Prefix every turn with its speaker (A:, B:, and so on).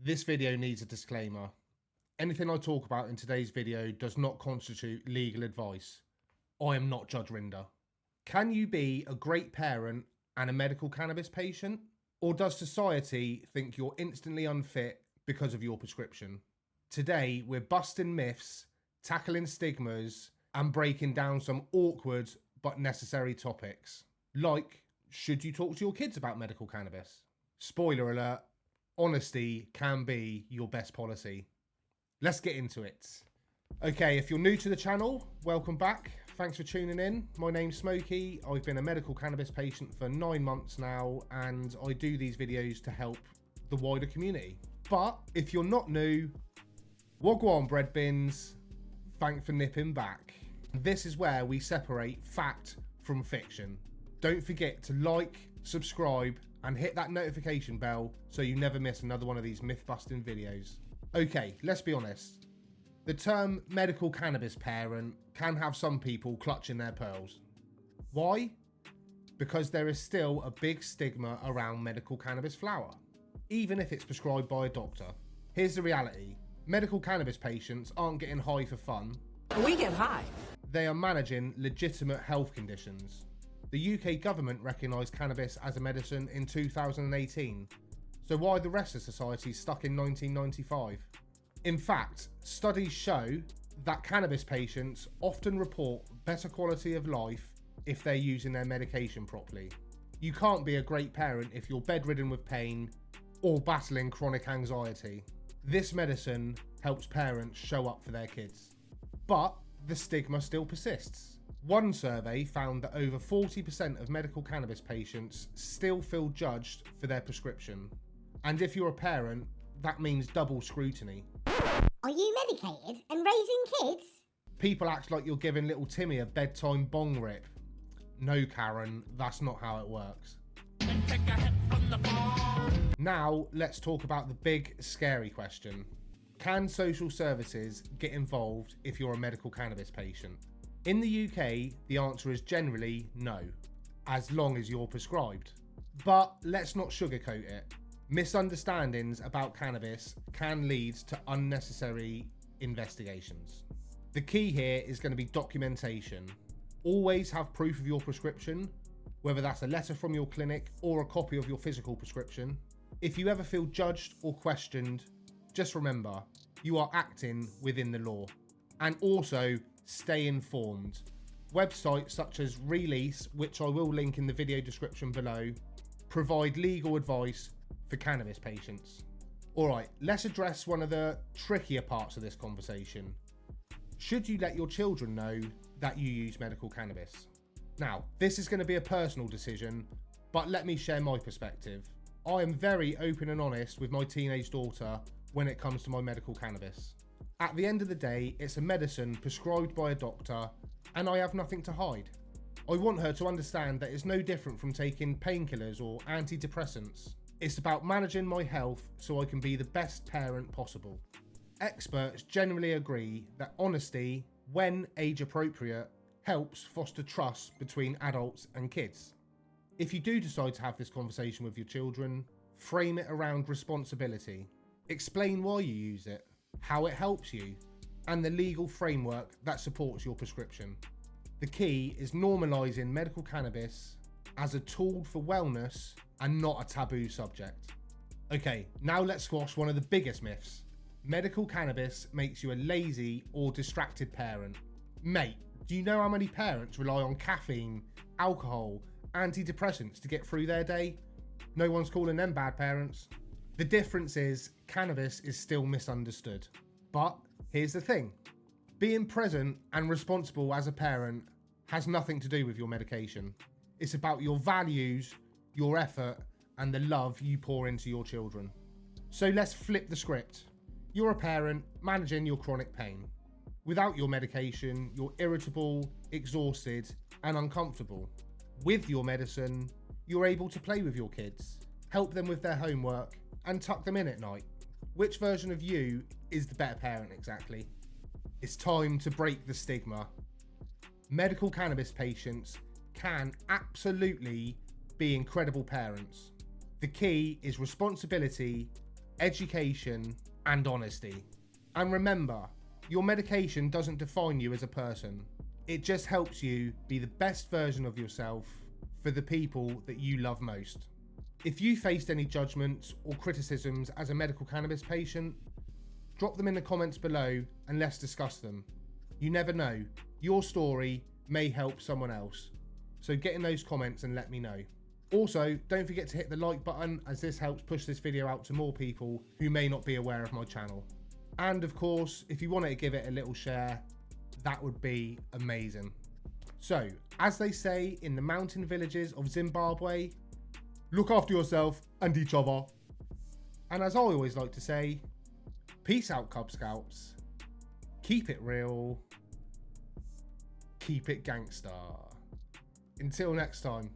A: This video needs a disclaimer. Anything I talk about in today's video does not constitute legal advice. I am not Judge Rinder. Can you be a great parent and a medical cannabis patient? Or does society think you're instantly unfit because of your prescription? Today, we're busting myths, tackling stigmas, and breaking down some awkward but necessary topics. Like, should you talk to your kids about medical cannabis? Spoiler alert, honesty can be your best policy. Let's get into it. Okay, if you're new to the channel, welcome back. Thanks for tuning in. My name's Smokey. I've been a medical cannabis patient for 9 months now, and I do these videos to help the wider community. But if you're not new, wagwan bread bins, thanks for nipping back. This is where we separate fact from fiction. Don't forget to like, subscribe, and hit that notification bell so you never miss another one of these myth-busting videos. Okay, let's be honest. The term medical cannabis parent can have some people clutching their pearls. Why? Because there is still a big stigma around medical cannabis flower, even if it's prescribed by a doctor. Here's the reality. Medical cannabis patients aren't getting high for fun.
B: We get high.
A: They are managing legitimate health conditions. The UK government recognised cannabis as a medicine in 2018. So why are the rest of society stuck in 1995? In fact, studies show that cannabis patients often report better quality of life if they're using their medication properly. You can't be a great parent if you're bedridden with pain or battling chronic anxiety. This medicine helps parents show up for their kids. But the stigma still persists. One survey found that over 40% of medical cannabis patients still feel judged for their prescription. And if you're a parent, that means double scrutiny.
C: Are you medicated and raising kids?
A: People act like you're giving little Timmy a bedtime bong rip. No, Karen, that's not how it works. Now, let's talk about the big, scary question. Can social services get involved if you're a medical cannabis patient? In the UK, the answer is generally no, as long as you're prescribed. But let's not sugarcoat it. Misunderstandings about cannabis can lead to unnecessary investigations. The key here is going to be documentation. Always have proof of your prescription, whether that's a letter from your clinic or a copy of your physical prescription. If you ever feel judged or questioned, just remember, you are acting within the law. And also, stay informed. Websites such as Release, which I will link in the video description below, provide legal advice for cannabis patients. Alright, let's address one of the trickier parts of this conversation. Should you let your children know that you use medical cannabis? Now, this is going to be a personal decision, but let me share my perspective. I am very open and honest with my teenage daughter when it comes to my medical cannabis. At the end of the day, it's a medicine prescribed by a doctor, and I have nothing to hide. I want her to understand that it's no different from taking painkillers or antidepressants. It's about managing my health so I can be the best parent possible. Experts generally agree that honesty, when age appropriate, helps foster trust between adults and kids. If you do decide to have this conversation with your children, frame it around responsibility. Explain why you use it, how it helps you, and the legal framework that supports your prescription. The key is normalising medical cannabis as a tool for wellness and not a taboo subject. Okay, now let's squash one of the biggest myths. Medical cannabis makes you a lazy or distracted parent. Mate, do you know how many parents rely on caffeine, alcohol, antidepressants to get through their day? No one's calling them bad parents. The difference is cannabis is still misunderstood. But here's the thing. Being present and responsible as a parent has nothing to do with your medication. It's about your values, your effort, and the love you pour into your children. So let's flip the script. You're a parent managing your chronic pain. Without your medication, you're irritable, exhausted, and uncomfortable. With your medicine, you're able to play with your kids, help them with their homework, and tuck them in at night. Which version of you is the better parent exactly? It's time to break the stigma. Medical cannabis patients can absolutely be incredible parents. The key is responsibility education, and honesty. And remember, your medication doesn't define you as a person. It just helps you be the best version of yourself for the people that you love most. If you faced any judgments or criticisms as a medical cannabis patient, drop them in the comments below and let's discuss them. You never know, your story may help someone else. So get in those comments and let me know. Also, don't forget to hit the like button, as this helps push this video out to more people who may not be aware of my channel. And of course, if you wanted to give it a little share, that would be amazing. So, as they say in the mountain villages of Zimbabwe, look after yourself and each other. And as I always like to say, peace out, Cub Scouts. Keep it real. Keep it gangster. Until next time.